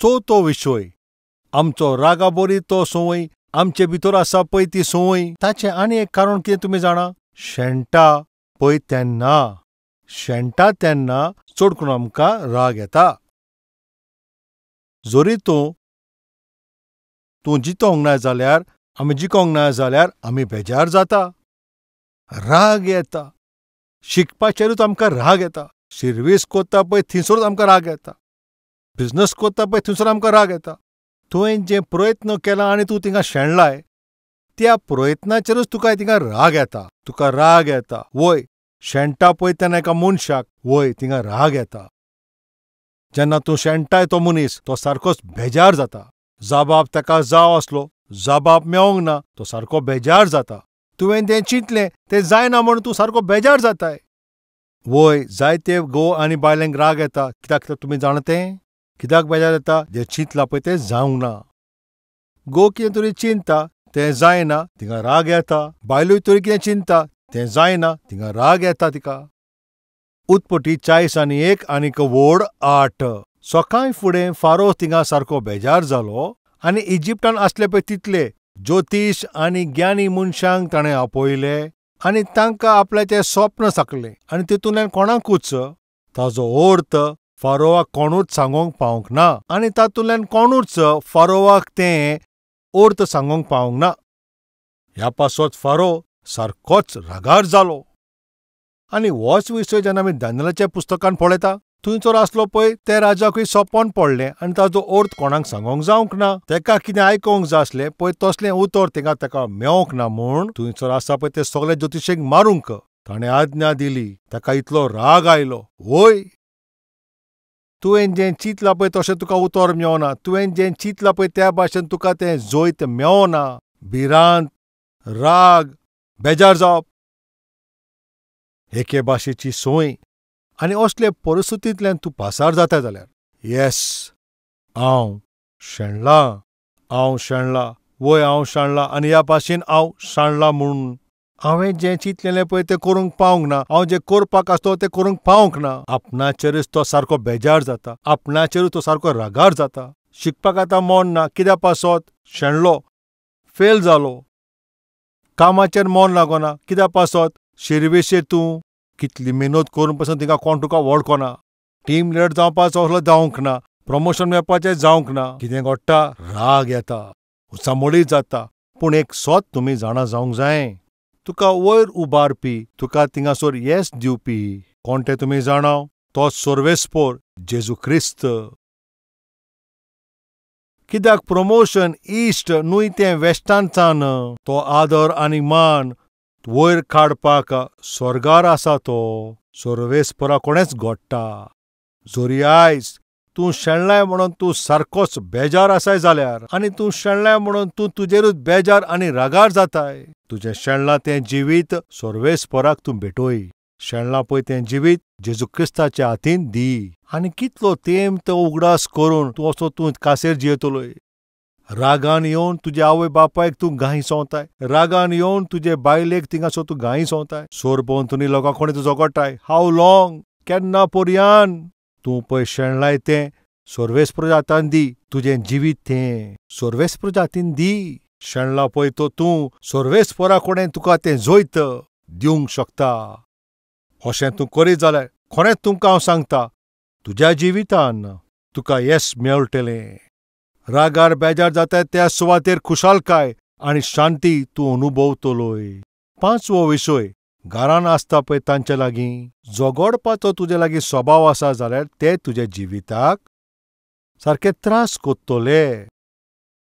चवथो विशय आमचो रागाबोरी तो संवय आमचे भितर आसा पळय ती संवय ताचें आनी एक कारण कितें तुमी जाणा? शेणटा पळय तेन्ना शेणटा तेन्ना चड करून आमकां राग येता. जरी तूं जितोंक ना जाल्यार आमी जिखोंक ना जाल्यार आमी बेजार जाता, राग येता. शिकपाचेरूच आमकां राग येता. सर्वीस कोत्ता पळय थिंयसरूच आमकां राग येता. बिझनस कोत्ता पळय थंयसर आमकां राग येता. तुवें जे प्रयत्न केला आनी तूं थिंगा शेणलाय त्या प्रयत्नाचेरूच तुका थिंगा राग येता. तुका राग येता वय शेणटा पळय तेन्ना एका मनशाक वय थिंगा राग येता. जेन्ना तूं शेणटाय तो मनीस तो सारकोच बेजार जाता. जाबाब ताका जाव आसलो जाबाब मेळोंक ना तो सारको बेजार जाता. तुवें तें चिंतलें तें जायना म्हूण तूं सारको बेजार जाताय. वय जायते घोव आनी बायलांक राग येता. कित्याक तुमी जाणा तें? कित्याक बेजार येता? जें चिंतलां पळय तें जावंक ना. घोव कितें तरी चिंतता तें जायना थिंगा राग येता. बायलूय तरी कितें चिंतता तें जायना थिंगा राग येता तिका. उत्पत्ती 40:1 आनीक व्हड 8. सकाळीं फुडें फारो थिंगा सारको बेजार जालो आनी इजिप्टान आसले पळय तितले ज्योतीश आनी ज्ञानी मनशांक ताणें आपयले आनी तांकां आपल्याचें स्वप्न सांगलें आनी तितूंतल्यान कोणाकूच ताजो अर्थ फारोवाक कोणूच सांगोंक पावूंक ना आनी तातूंतल्यान कोणूच फारोवाक तें अर्थ सांगोंक पावूंक ना. ह्या पासत फारो सारकोच रागार जालो. आनी होच विशय जेन्ना आमी दानियेलाच्या पुस्तकान पळयता थंयसर आसलो पळय त्या राजाकूय सोपोन पडलें आनी ताजो अर्थ कोणाक सांगोंक जावंक ना. तेका कितें आयकोंक जाय आसलें पळय तसलें उतर थिंगा ताका मेळोंक ना म्हूण थंयसर आसा पळय ते सगळे ज्योतिशेक मारूंक ताणें आज्ञा दिली. ताका इतलो राग आयलो. वय तुवें जें चिंतलां पळय तशें तुका उतर मेळना. तुवें जें चिंतलां पळय त्या भाशेन तुका तें जोयत मेळना. भिरांत, राग, बेजार जावप एके भाशेची संवय आनी असले परिस्थितींतल्यान तूं पासार जाता जाल्यार येस हांव शेणलां वय हांव शेणलां आनी ह्या भाशेन हांव शाणलां म्हणून हांवें जें चिंतलेलें पळय तें करूंक पावूंक ना. हांव जें करपाक आसलो तें करूंक पावूंक ना. आपणाचेरूच तो सारको बेजार जाता. आपणाचेरूच तो सारको रागार जाता. शिकपाक आतां मन ना. कित्याक पासत? शेणलो, फेल जालो. कामाचेर मन लागना. कित्याक पासत? शिर्वेशेर तूं कितली मेहनत करून पासून थिंगा कोण तुका वळखना. टीम लिडर जावपाचो असलो जावंक ना. प्रमोशन मेळपाचें जावंक ना. कितें घडटा? राग येता, उचामोडी जाता. पूण एक सोत तुमी जाणा जावंक जाय. तुका वयर उबारपी तुका थिंगासोर येस दिवपी कोण तें तुमी जाणा? तो सर्वेस्पोर जेजू क्रिस्त. कित्याक प्रमोशन इश्ट न्हय तें वेस्टांतसान तो आदर आनी मान वयर काडपाक स्वर्गार आसा तो सर्वेस्परा कोणेच घडटा. जरी आयज तूं शेणलाय म्हणून तूं सारकोच बेजार आसाय जाल्यार आनी तूं शेणलाय म्हणून तूं तुजेरूच बेजार आनी रागार जाताय तुजें शेणलां तें जिवीत सर्वेस्पराक तूं भेटोय. शेणलां पळय तें जिवीत जेजू क्रिस्ताच्या हातीन दी आनी कितलो तेंप तो उगडास करून तूं असो तूं कासेर जियेतलोय. रागान येवन तुज्या आवय बापायक तूं घाई सोंवताय. रागान येवन तुजे बायलेक थिंगासो तूं घाई सोंवताय. सोरभोंवतणी लोकां कोणी तूं झगडटाय. हाव लॉंग? केन्ना पर्यान? तूं पळय शेणलाय तें सर्वेस्पराच्या हातान दी. तुजें जिवीत तें सर्वेस्पराच्या हातीन दी. शेणलां पळय तो तूं सर्वेस्परा कडेन तुका तें जोयत दिवंक शकता. अशें तूं करीत जाल्यार खरेंच तुमकां हांव सांगता तुज्या जिवितान तुका येस मेळटलें. रागार बेजार जाता त्या सुवातेर खुशालकाय आनी शांती तूं अनुभवतलोय. 5वो विशय घरान आसता पळय तांचे लागीं झगडपाचो तुजे लागीं स्वभाव आसा जाल्यार ते तुज्या जिविताक सारके त्रास कोत्तोले.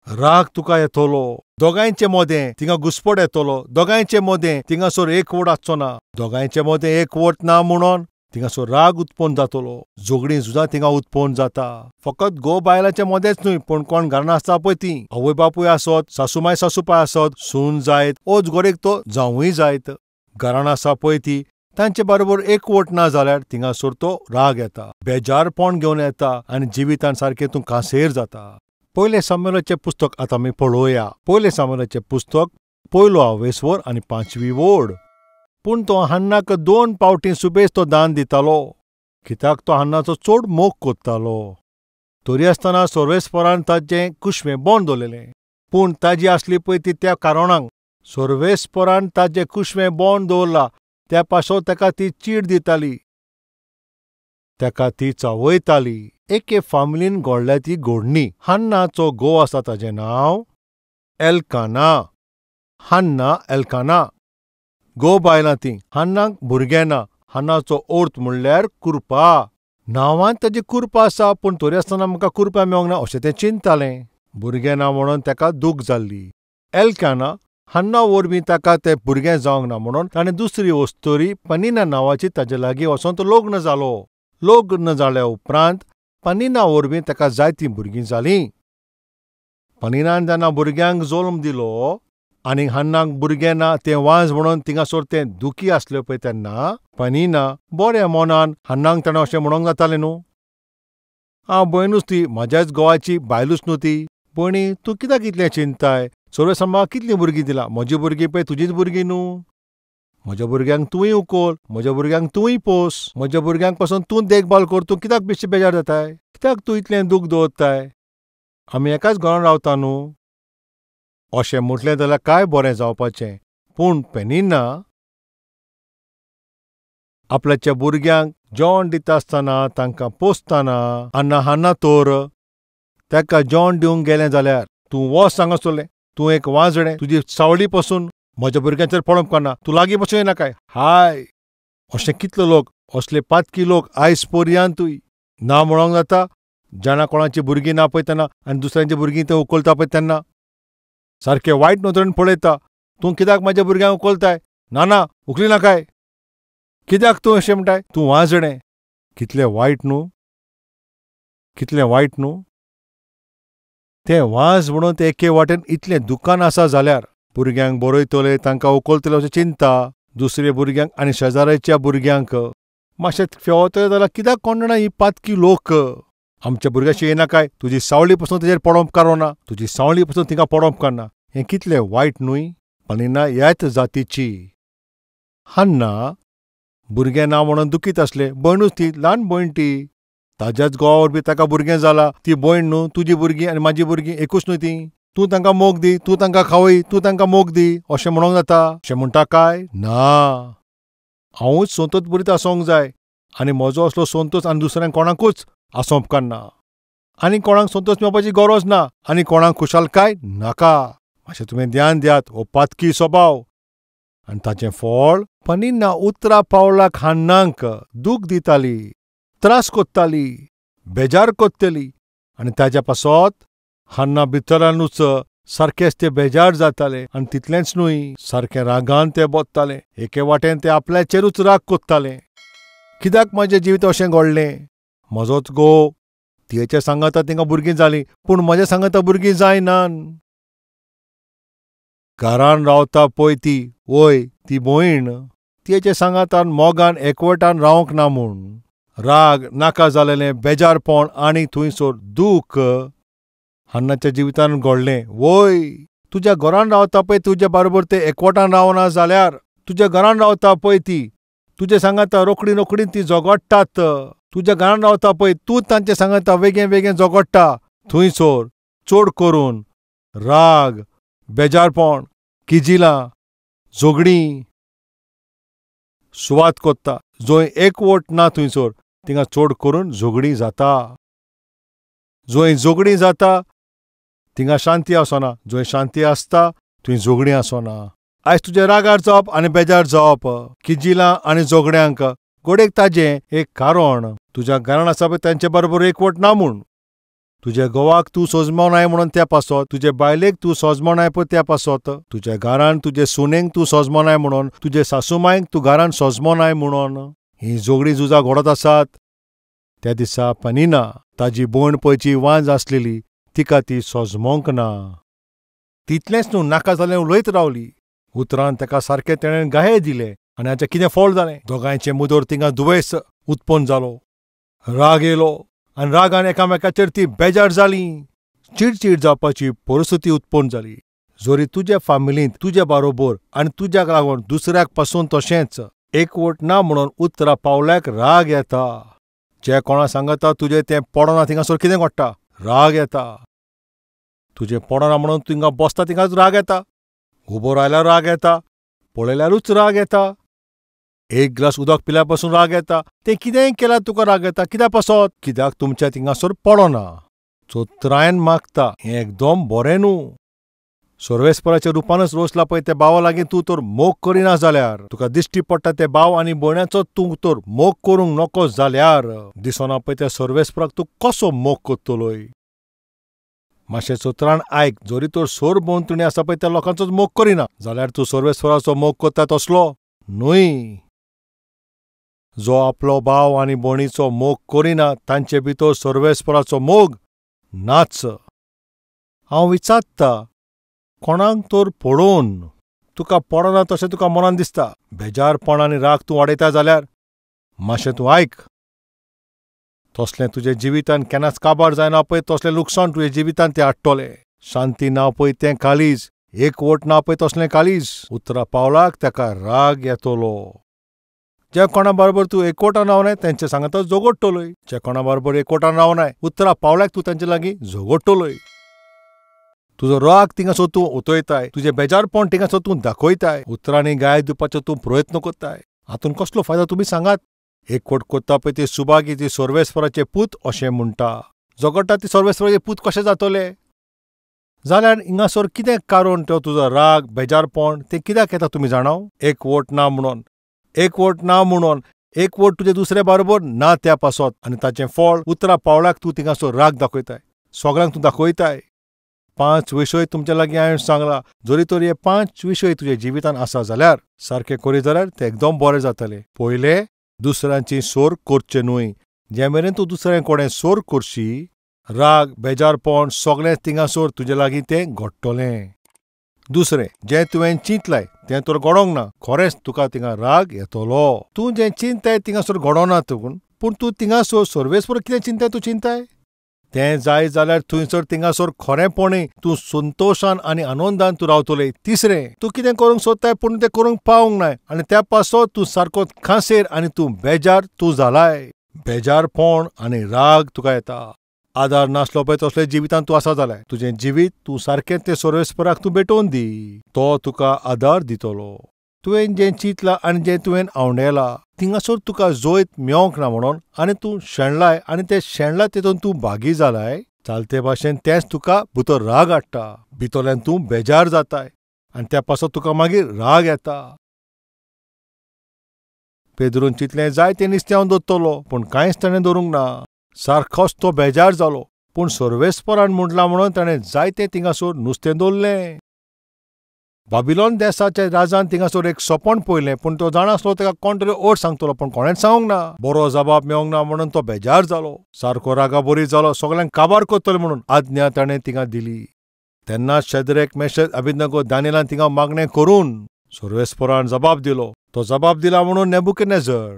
राग तुका येतलो. दोगांयचे मोदें थिंगा घुस्पड येतलो. दोगांयचे मोदें थिंगासोर एकवट आसचो ना. दोगांयचे मोदें एकवट ना म्हणून थिंगासोर राग उत्पन्न जातलो. झगडीं सुद्दां थिंगा उत्पन्न जाता. फकत घोव बायलांचे मोदेंच न्हय पूण कोण घरान आसता पळय तीं आवय बापूय आसत, सासूमाय सासूपाय आसत, सून जायत, ओच गोरेक तो जावूय जायत. घरान आसा पळय ती तांचे बरोबर एकवट ना जाल्यार थिंगासोर तो राग येता, बेजारपण घेवन येता आनी जिवितान सारकें तूं कांसेर जाता. पयले सामुएलाचें पुस्तक आतां आमी पळोवया. पयले सामुएलाचें पुस्तक 1 आनी 5वी ओड. पूण तो हन्नाक 2 पावटीं सुबेज तो दान दितालो कित्याक तो हन्नाचो चड मोग कोत्तालो. तरी आसतना सोर्वेस्परान ताचें कुस्में बोंड दवरलेलें. पूण ताजी आसली पळय ती त्या कारणांक सोर्वेस्परान ताचें कुस्में बोंड दवरलां त्या पासो ताका ती चीड दिताली. ताका ती चावयताली. एके फामिलीन घडल्या ती घडणी. हन्नाचो घोव आसा ताचें नांव एल्काना. हन्ना एल्काना. घोव बायलां ती. हन्नाक भुरगें ना. हन्नाचो अर्थ म्हणल्यार कुरपा. नांवांत ताची कुरपा आसा पूण तरी आसतना म्हाका कुरपा मेळोंक ना अशें तें चिंततालें. भुरगें ना म्हणून ताका दूख जाल्ली. एल्काना हन्ना वरवीं ताका तें भुरगें जावंक ना म्हणून ताणें दुसरी वस्तोरी पनिना नांवाची ताचे लागीं वचोन तो लग्न जालो. लग्न जाल्या उपरांत पनिना वरवीं ताका जायतीं भुरगीं जालीं. पनिनान जेन्ना भुरग्यांक जल्म दिलो आनी हन्नाक भुरगें ना तें वाज म्हणून थिंगासोर तें दुखी आसलें पळय तेन्ना पनिना बऱ्या मोनान हन्नाक ताणें अशें म्हणोंक जातालें न्हू, हांव भयणूच ती, म्हाज्याच घोवाची बायलूच न्हू ती. भयणी तूं कित्याक इतलें चिंताय? सर्वेस म्हाका कितलीं भुरगीं दिलां? म्हजीं भुरगीं पळय तुजींच भुरगीं न्हू. म्हज्या भुरग्यांक तूंय उखल, म्हज्या भुरग्यांक तूंय पोस, म्हज्या भुरग्यांक पासून तूं देखभाल कर. तूं कित्याक बेश्टी बेजार जाताय? कित्याक तूं इतलें दूख दवरताय? आमी एकाच घरान रावता न्हू. अशें म्हटलें जाल्यार काय बरें जावपाचें. पूण पेनिना आपल्याच्या भुरग्यांक जेवण दिता आसतना तांकां पोसतना हन्ना तर ताका जेवण दिवंक गेलें जाल्यार तूं वच हांगासरलें, तूं एक वाजडें, तुजी सावळी पासून म्हज्या भुरग्यांचेर पडप करना, तूं लागीं पासून येना काय? हाय, अशें कितले लोक, असले पातकी लोक आयज पर्यांतूय ना म्हणोंक जाता. जेन्ना कोणाची भुरगीं ना पळय तेन्ना आनी दुसऱ्यांची भुरगीं ते उखलता पळय तेन्ना सारकें वायट नदरेन पळयता. तूं कित्याक म्हाज्या भुरग्यांक उखलताय? ना उखली ना काय? कित्याक तूं अशें म्हणटाय? तूं वाजडें. कितलें वायट न्हू, कितलें वायट न्हू. तें वाज म्हणून ते एके वाटेन इतलें दुकान आसा जाल्यार भुरग्यांक बरयतले, तांकां उखलतले अशें चिंता. दुसऱ्या भुरग्यांक आनी शेजाऱ्याच्या भुरग्यांक मातशें फेवतले जाल्यार कित्याक कोण जाणा ही पातकी लोक आमच्या भुरग्याशी येना काय? तुजी सावळी पासून तेजेर पडोवप कारोना, तुजी सावळी पासून तिका पडोवप करना. हें कितलें वायट न्हूय. पनिना ह्याच जातीची. हन्ना भुरगें ना म्हणून दुखीत आसलें. भयणूच ती, ल्हान भयण ती. ताज्याच घोवा वरवीं ताका भुरगें जालां. ती भयण न्हू, तुजी भुरगीं आनी म्हाजी भुरगीं एकूच न्हू ती. तूं तांकां मोग दी, तूं तांकां खावय, तूं तांकां मोग दी अशें म्हणोंक जाता? अशें म्हणटा काय? ना. हांवूच संतोष बरीत आसोंक जाय आनी म्हजो असलो संतोष आनी दुसऱ्यांक कोणाकूच आसोंप करना. आनी कोणाक संतोष मेळपाची गरज ना आनी कोणाक खुशालकाय नाका. मातशें तुमी ध्यान दियात हो पातकी स्वभाव. आनी ताचें फळ पनिना उतरा पावलाक हन्नाक दूख दिताली, त्रास कोत्ताली, बेजार कोत्तली आनी ताच्या पासत हन्ना भितरानूच सारकेंच ते बेजार जाताले. आनी तितलेंच न्हूय, सारकें रागान ते बोत्ताले. एके वाटेन ते आपल्याचेरूच राग कोत्ताले. कित्याक म्हाजें जिवीत अशें घडलें? म्हजोच घोव, तियेच्या सांगाता तिंका भुरगीं जालीं पूण म्हज्या सांगाता भुरगीं जायनान. घरान रावता पळय ती, वय ती भयण, तियेच्या सांगातान मोगान एकवटान रावंक ना म्हूण राग, नाका जालेलें बेजारपण आनी थंयसर दूख हन्नाच्या जिवितान घडलें. वय तुज्या घरान रावता पळय तुजे बरोबर ते एकवटान रावना जाल्यार तुज्या घरान रावता पळय ती, तुजे सांगाता रोखडी रोखडी ती झगडटात. तुज्या घरान रावता पळय तूं तांचे सांगाता वेगळें वेगळें झगडटा. थंयसर चड करून राग, बेजारपण, किजिलां, झगडीं सुवात कोत्ता. जंय एकवट ना थंयसर थिंगा चड करून झगडीं जाता. जंय झगडीं जाता थिंगा शांती आसना. जंय शांती आसता थंय झगडीं आसना. आयज तुजे रागार जावप आनी बेजार जावप, किजिलां आनी झगड्यांक गोडेक ताजें एक कारण तुज्या घरान आसा पळय तांचे बरोबर एकवट ना म्हूण. तुज्या घोवाक तूं सोजमोनाय म्हणून त्या पासत, तुजे बायलेक तूं सोजमोनाय पळय त्या पासत, तुज्या घरान तुजे सुनेक तूं सोजमोनाय म्हणून, तुजे सासूमायक तूं घरान सोजमोनाय म्हणून ही झगडीं झुजां घडत आसात. त्या दिसा पनिना ताजी भयण पळयची वाज आसलेली तिका ती सोजमोंक ना. तितलेंच न्हू, नाका जालें उलयत रावली. उतरान ताका सारकें तेणें गाये दिलें आनी हाचें कितें फळ जालें? दोगांयचें मुदोर तिंगा दुयेंस उत्पन्न जालो. राग येयलो आनी रागान एकामेकाचेर ती बेजार जालीं. चिडचिड जावपाची परिस्थिती उत्पन्न जाली. जोरी तुज्या फामिलींत तुज्या बरोबर आनी तुज्याक लागून दुसऱ्याक पासून तशेंच एकवट ना म्हणून उतरां पावल्याक राग येता. जे कोणा सांगता तुजें तें पडना थिंगासोर कितें घडटा? राग येता. तुजें पडना म्हणून थिंगा बसता थिंगाच राग येता. उबो रावल्यार राग येता. पळयल्यारूच राग येता. एक ग्लास उदक पिल्या पासून राग येता. तें कितेंय केल्यार तुका राग येता. कित्याक पासत? कित्याक तुमच्या थिंगासोर पडना. चोत्रायन मागता हें एकदम बरें न्हू. सर्वेस्पराच्या रुपानच रोसला पळय त्या भावा लागीं तूं तर मोग करिना जाल्यार, तुका दिश्टी पडटा ते भाव आनी भयणाचो तूं तर मोग करूंक नको जाल्यार दिसना पळय त्या सर्वेस्पराक तूं कसो मोग करतलोय. मातशें चोत्रान आयक, जरी तर सोर भोंवतणी आसा पळय त्या लोकांचोच मोग करिना जाल्यार तूं सर्वेस्पराचो मोग करता तसलो न्हय. जो आपलो भाव आनी भयणीचो मोग करिना तांचे भितर सर्वेस्पराचो मोग नाच. हांव विचारता, कोणाक तर पडोवन तुका पडना तशें तुका मनान दिसता, बेजारपण आनी राग तूं वाडयता जाल्यार मातशें तूं आयक. तसलें तुजें जिवितान केन्नाच काबार जायना पळय तसलें लुकसाण तुजें जिवितान तें हाडटलें. शांती ना पळय तें काळीज, एकवट ना पळय तसलें काळीज. उतरां पावलाक ताका राग येतलो. जे कोणा बरोबर तूं एकवटान रावनाय तेंचे सांगता झगडटलोय. जे कोणा बरोबर एकवटान रावनाय उतरां पावल्याक तूं तांचे लागीं झगडटलोय. तुजो राग थिंगासोर तूं उतयताय, तुजें बेजारपण थिंगासोर तूं दाखयताय, उतरांनी गाय दिवपाचो तूं प्रयत्न करताय. हातून कसलो फायदो तुमी सांगात? एकवट करता पळय ती सुभागी ती सर्वेस्पराचे पूत अशें म्हणटा. झगडटा ती सर्वेस्पराचे पूत कशें जातले? जाल्यार हिंगासोर कितें कारण तो तुजो राग बेजारपण तें कित्याक येता तुमी जाणाव? एकवट ना म्हणून. एकवट ना म्हणून. एकवट तुजे दुसरे बरोबर ना त्या पासत आनी ताचें फळ उतरां पावल्याक तूं थिंगासोर राग दाखयताय. सगळ्यांक तूं दाखयताय. 5 विशय तुमच्या लागीं हांवें सांगला. जरी तर हे 5 विशय तुज्या जिवितान आसा जाल्यार सारके करीत जाल्यार तें एकदम बरें जातलें. पयलें, दुसऱ्यांची सोर करचें न्हय. जे मेरेन तूं दुसरें कोणें सोर करशी, राग बेजारपण सगळें थिंगासोर तुजे लागीं तें घडटलें. दुसरें, जें तुवें चिंतलाय तें तर घडोंक ना. खरेंच तुका थिंगा राग येतलो. तूं जें चिंताय थिंगासोर घडोना पूण तूं थिंगासोर सर्वेस्पर कितें चिंताय तूं चिंताय? तें जाय जाल्यार थंयसर थिंगासोर खरेंपणी तूं संतोशान आनी आनंदान तूं रावतलें. तिसरें, तूं कितें करूंक सोदताय पूण तें करूंक पावूंक नाय आनी त्या पासत तूं सारको खांसेर आनी तूं बेजार तूं जालाय. बेजारपण आनी राग तुका येता. आदार नासलो पळय तसलें जिवितान तूं आसा जाल्यार तुजें जिवीत तूं सारकें तें सर्वेस्पराक तूं भेटोवन दी. तो तुका आदार दितलो. तुवें जें चिंतलां आनी जें तुवें आवडयलां थिंगासोर तुका जोयत मेळोंक ना म्हणून आनी तूं शेणलाय आनी तें शेणला तेतून तूं भागी जालाय, चालते भाशेन तेंच तुका भितर राग हाडटा. भितरल्यान तूं बेजार जाताय आनी त्या पासत तुका मागीर राग येता. पेद्रून चिंतलें जाय तें नुस्तें हांव धरतलो पूण कांयच ताणें धरूंक ना. सारकोच तो बेजार जालो पूण सर्वेस्परान म्हटलां म्हणून ताणें जायतें थिंगासोर नुस्तें दवरलें. बाबिलोन देशाच्या राजान थिंगासोर एक सोपण पळयलें पूण तो जाणासलो ताका कोण तरी ओट सांगतलो पूण कोणेंच सांगूंक ना. बरो जबाब मेळोंक ना म्हणून तो बेजार जालो. सारको रागाबरी जालो. सगळ्यांक काबार करतलो म्हणून आज्ञा ताणें थिंगा दिली. तेन्ना शेद्रेक मेशक अबेदnego दानियेलान थिंगा मागणें करून सर्वेस्परान जबाब दिलो. तो जबाब दिला म्हणून नेबुकदनेझर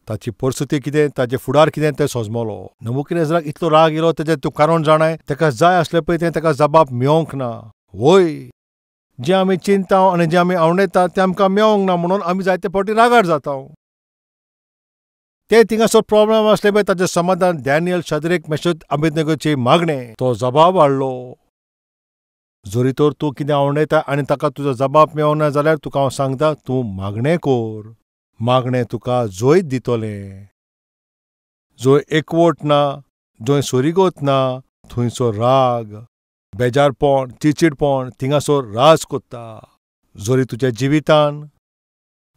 ताची परिस्थिती कितें ताचें फुडार कितें तें सोजमलो. नेबुकदनेझराक इतलो राग येयलो तेजें तूं कारण जाणाय. ताका जाय आसलें पळय तें ताका जबाब मेळोंक ना. वय, जें आमी चिंता आनी जें आमी आवडयता तें आमकां मेळोंक ना म्हणून आमी जायते फावटी रागार जाता. ते थिंगासर प्रॉब्लेम आसले पळय ताचें समाधान दानियल शेद्रेक मेशक अबेदनेगोची मागणें तो जबाब हाडलो. जरी तर तूं कितें आवडयता आनी ताका तुजो जबाब मेळना जाल्यार तुका हांव सांगता तूं मागणें कर. मागणें तुका जोयत दितलें. जंय एकवट ना, जंय सोरीगत ना थंयसर राग बेजारपण चिडचिडपण थिंगासोर राज कोत्ता. जरी तुज्या जिवितान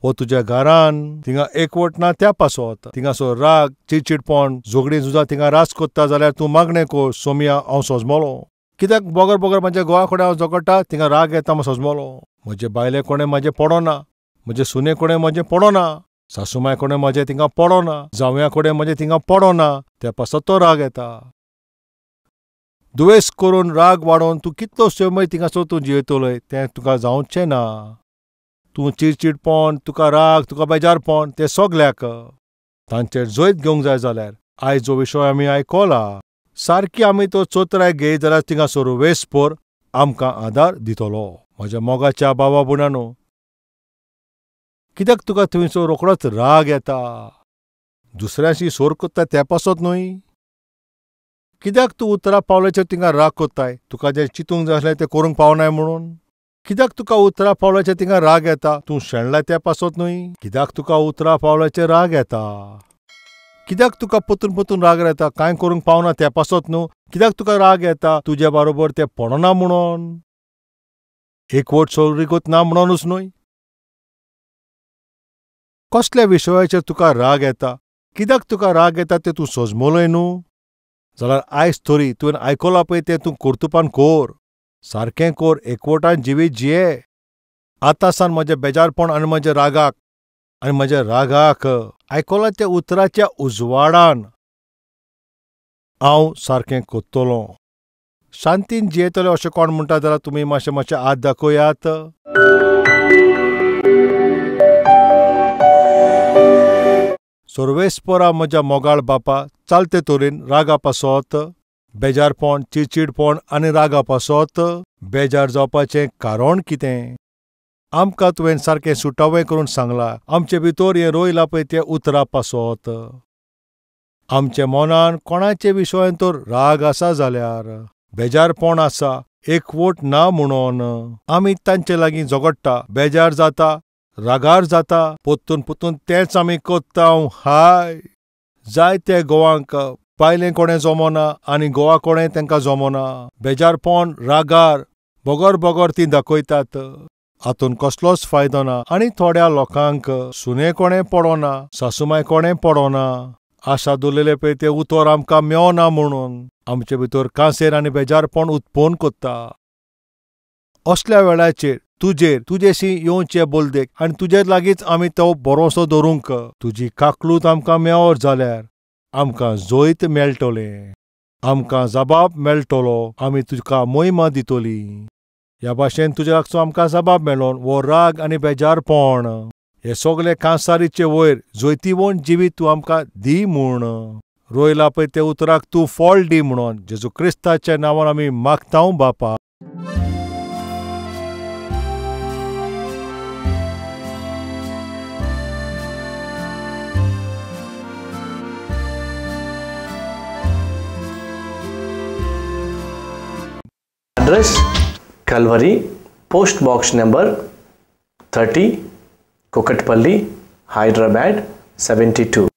वो तुज्या घरान थिंगा एकवट ना त्या पासत थिंगासोर राग चिडचिडपण झगडीं झुजां थिंगा राज कोत्ता जाल्यार तूं मागणें कर. सोमया हांव सोजमलो. कित्याक बोगर बोगर म्हाज्या घोवा कडेन हांव झगडटा थिंगा राग येता म्हूण सोजमलो. म्हजे बायले कोणें म्हाजें पडोना, म्हजे सुने कोणें म्हजें पडोना, सासूमाय कोणें म्हजें थिंगा पडोना, जावया कोणें म्हजें थिंगा पडोना, त्या पासत तो राग येता. दुयेस करून राग वाडोवन तूं कितलो समय थिंगासोर तूं जियेतलोय तें तुका जावचें ना. तूं चिडचिडपण तुका राग तुका बेजारपण तें सगल्याक तांचेर जैत घेवंक जाय जाल्यार आयज जो विशय आमी आयकला सारकी आमी तो चोत्राय घेयत जाल्यार थिंगासोर वेस्पर आमकां आदार दितलो. म्हज्या मोगाच्या भावा भयणानो, कित्याक तुका थंयसर रोखडोच राग येता? दुसऱ्याशी सोर कोत्ताय ते पासत न्हय. कित्याक तूं उतरां पावल्याचेर तिंगा राग कोत्ताय, तुका जें चिंतूंक जाय आसलें तें करूंक पावनाय म्हणून. कित्याक तुका उतरां पावल्याचेर तिंगा राग येता, तूं शेणलाय ते पासत न्हय. कित्याक तुका उतरां पावल्याचेर राग येता. कित्याक तुका पतून राग येता, कांय करूंक पावना ते पासत न्हू. कित्याक तुका राग येता, तुज्या बरोबर तें पडना म्हणून. एकवट सोयरीगत ना म्हणूनच न्हय. कसल्या विशयाचेर तुका राग येता, कित्याक तुका राग येता तें तूं सोजमोलय न्हू. जाल्यार आयज तरी तुवें आयकलां पळय तें तूं कर्तुपान कोर. सारकें कोर, एकवटान जिवीत जिये. आतां सावन म्हजें बेजारपण आनी म्हज्या रागाक आयकलां त्या उतराच्या उजवाडान हांव सारकें कोत्तलों. शांतीन जियेतलें अशें कोण म्हणटा जाल्यार तुमी मातशें हात दाखयात. सर्वेस्परा म्हज्या मोगाळ बापा, चालते तरेन रागा पासत, बेजारपण, चिडचिडपण आनी रागा पासत. बेजार जावपाचें कारण कितें? आमकां तुवें सारकें सुटावें करून सांगलां. आमचे भितर हें रोयलां पळय तें उतरां पासत. आमच्या मनान कोणाचे विशयान तर राग आसा जाल्यार, बेजारपण आसा, एकवट ना म्हणून आमी तांचे लागीं झगडटा, बेजार जाता, रागार जाता, पोत्तून तेंच आमी कोत्ता. हाय, जायते घोवांक बायलें कोणें जमना आनी घोवा कोणें तांकां जमना. बेजारपण, रागार बोगोर तीं दाखयतात. हातून कसलोच फायदो ना. आनी थोड्या लोकांक सुने कोणें पडोना, सासूमाय कोणें पडोना. आशा दवरलेले पळय ते उतर आमकां मेळना म्हणून आमचे भितर कांसेर आनी बेजारपण उत्पन्न कोत्ता. असल्या वेळाचेर तुजेशी येवचे बोलदेक आनी तुजे लागींच आमी तो भरोसो दवरूंक. तुजी काकलूत आमकां मेळत जाल्यार आमकां जैत मेळटलें. आमकां जबाब मेळटलो. आमी तुका मोहिमा दितलीं. ह्या भाशेन तुज्या लागचो आमकां जबाब मेळोन वो राग आनी बेजारपण हे सगळे कांसारीचे वयर जैतिवंत जिवीत तूं आमकां दी म्हूण रोयला पळय ते उतराक तूं फळ दी म्हणून जेजू क्रिस्ताच्या नांवान आमी मागतां बापा. Address Calvary, Post Box number 30, Kukatpalli, Hyderabad 72.